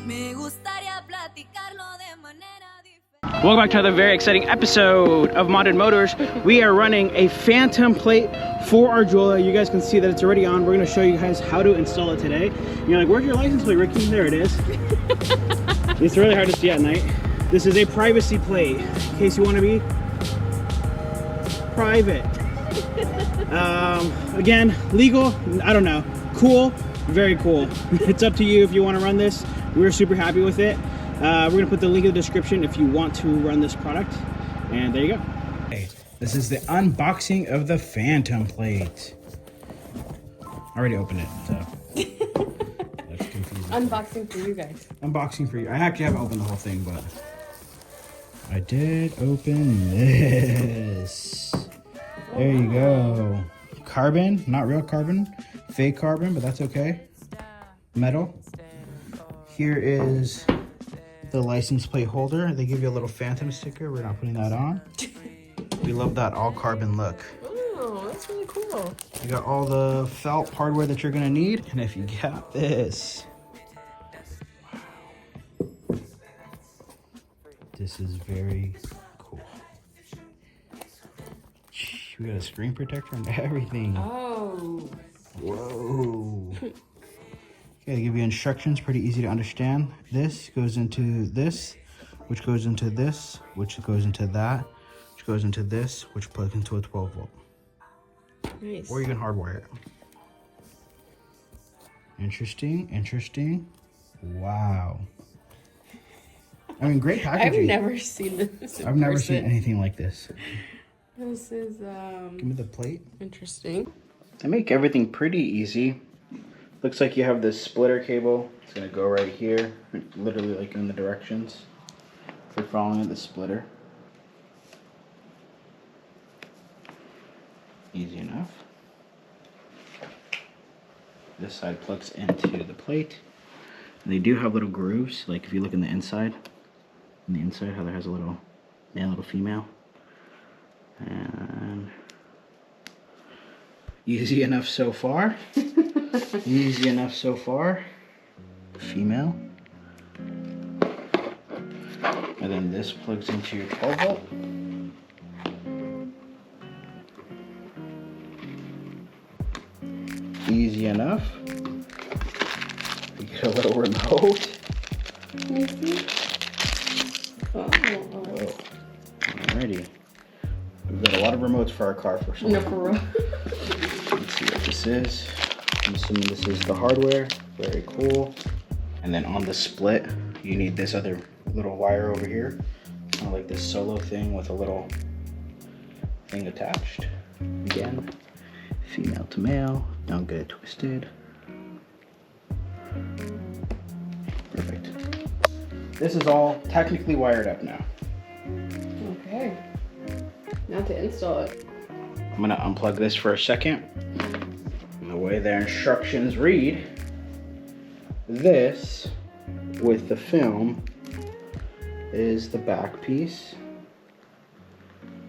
Welcome back to another very exciting episode of Modded Motors. We are running a Fantom plate for our Giulia. You guys can see that it's already on. We're going to show you guys how to install it today. You're like, where's your license plate, Ricky? There it is. It's really hard to see at night. This is a privacy plate, in case you want to be private. Again, legal, I don't know. Cool, very cool. It's up to you if you want to run this. We're super happy with it. We're going to put the link in the description if you want to run this product. And there you go. Okay, this is the unboxing of the Fantom plate. I already opened it, so. That's confusing. Unboxing for you guys. Unboxing for you. I actually haven't opened the whole thing, but I did open this. There you go. Carbon, not real carbon, fake carbon, but that's okay. Metal. Here is the license plate holder. They give you a little Fantom sticker. We're not putting that on. We love that all carbon look. Oh, that's really cool. You got all the felt hardware that you're gonna need. And if you got this, wow. This is very cool. We got a screen protector and everything. Oh. Whoa. Okay, they give you instructions, pretty easy to understand. This goes into this, which goes into this, which goes into that, which goes into this, which plugs into a 12 volt. Nice. Or you can hardwire it. Interesting, interesting. Wow. I mean, great packaging. I've never seen this in I've never person. seen anything like this. This is Give me the plate. interesting. They make everything pretty easy. Looks like you have this splitter cable. It's gonna go right here, literally like in the directions. If you're following the splitter. Easy enough. This side plugs into the plate. And they do have little grooves, like if you look in the inside, how there has a little male, little female. And easy enough so far. Easy enough so far. Female. And then this plugs into your 12 volt. Easy enough. You get a little remote. Oh. Whoa. Alrighty. We've got a lot of remotes for our car for some No, for real. Let's see what this is. I'm assuming this is the hardware. Very cool. And then on the split, you need this other little wire over here. Kind of like this solo thing with a little thing attached. Again, female to male. Don't get it twisted. Perfect. This is all technically wired up now. Okay. Now to install it. I'm gonna unplug this for a second. And the way their instructions read, this with the film is the back piece.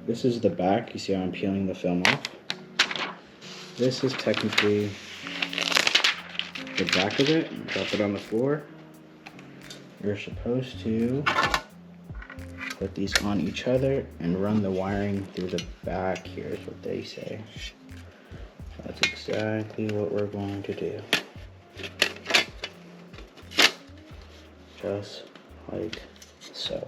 This is the back. You see how I'm peeling the film off? This is technically the back of it. Drop it on the floor. You're supposed to put these on each other and run the wiring through the back here is what they say. That's exactly what we're going to do. Just like so.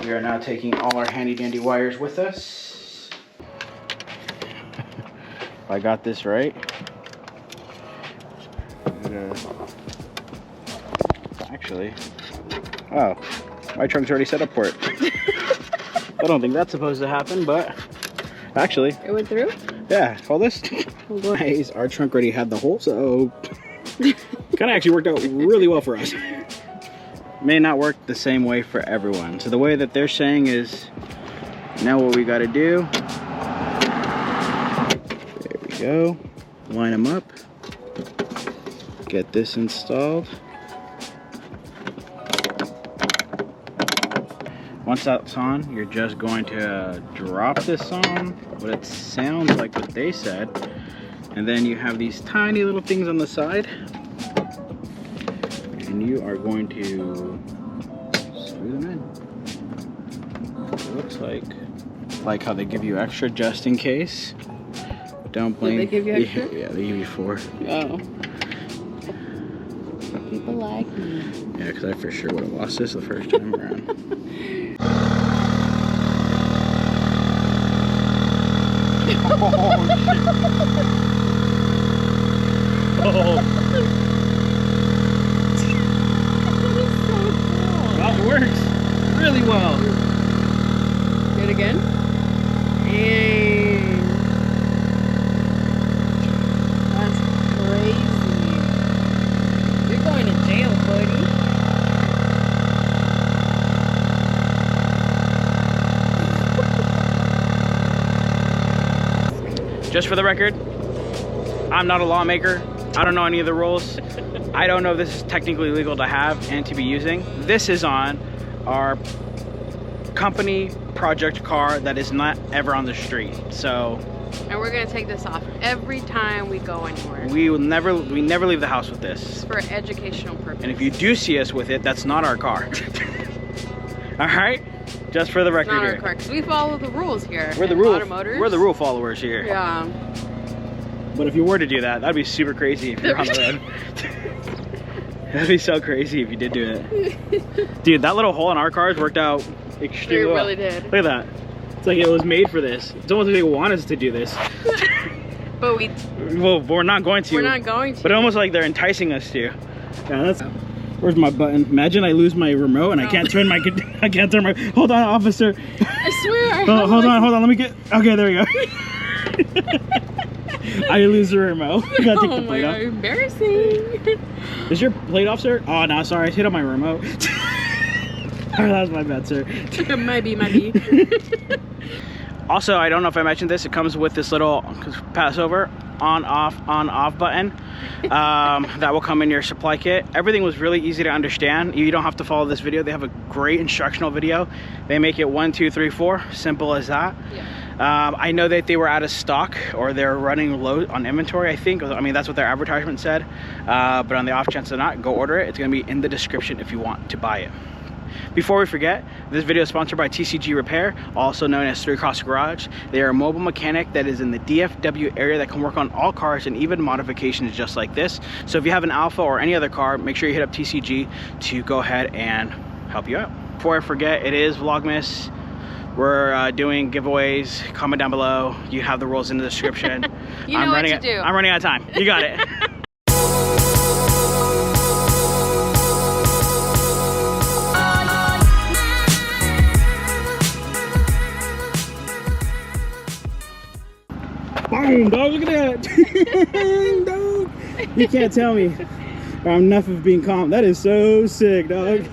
We are now taking all our handy dandy wires with us. If I got this right. Actually, oh. My trunk's already set up for it. I don't think that's supposed to happen, but actually. It went through? Yeah, all this. Nice. Our trunk already had the hole, so kind of actually worked out really well for us. May not work the same way for everyone. So the way that they're saying is, now what we got to do, there we go, line them up, get this installed. Once that's on, you're just going to drop this on, what it sounds like what they said. And then you have these tiny little things on the side. and you are going to screw them in. It looks like how they give you extra just in case. But don't blame. Did they give you extra? Yeah, they give you 4. Oh. People like me. Yeah, because I for sure would have lost this the first time around. Oh. Well, it works really well. Do it again. Dang. That's crazy. You're going to jail, buddy. Just for the record, I'm not a lawmaker. I don't know any of the rules. I don't know if this is technically legal to have and to be using. This is on our company project car that is not ever on the street. So, And we're gonna take this off every time we go anywhere. we never leave the house with this. It's for educational purposes. And if you do see us with it, that's not our car. All right, just for the record not here. our car, because we follow the rules here. We're the in rule. Automotors. We're the rule followers here. Yeah. But if you were to do that, that'd be super crazy if you're on the road. That'd be so crazy if you did do it. Dude, that little hole in our cars worked out extremely well. It really did. Look at that. It's like it was made for this. It's almost like they want us to do this. But Well, we're not going to. we're not going to. But almost like they're enticing us to. Yeah, that's. Where's my button? Imagine I lose my remote and I can't turn my. I can't turn my. Hold on, officer. I swear. Oh, hold on. Let me get. Okay, there we go. I lose the remote. I gotta take the plate off. Embarrassing. Is your plate off, sir? Oh no, sorry, I hit on my remote. Oh, that was my bad, sir. might be. Also, I don't know if I mentioned this. It comes with this little passover on off button that will come in your supply kit. Everything was really easy to understand. You don't have to follow this video. They have a great instructional video. They make it 1, 2, 3, 4, simple as that. Yeah. I know that they were out of stock or they're running low on inventory, I think. I mean, that's what their advertisement said. But on the off chance they're not, go order it. It's going to be in the description if you want to buy it. Before we forget, this video is sponsored by TCG Repair, also known as 3 Cross Garage. They are a mobile mechanic that is in the DFW area that can work on all cars and even modifications just like this. So if you have an Alfa or any other car, make sure you hit up TCG to go ahead and help you out. Before I forget, it is Vlogmas. We're doing giveaways. Comment down below. You have the rules in the description. You know what to do. I'm running out of time. You got it. Boom, dog, look at that. Dog. You can't tell me. I'm enough of being calm. That is so sick, dog.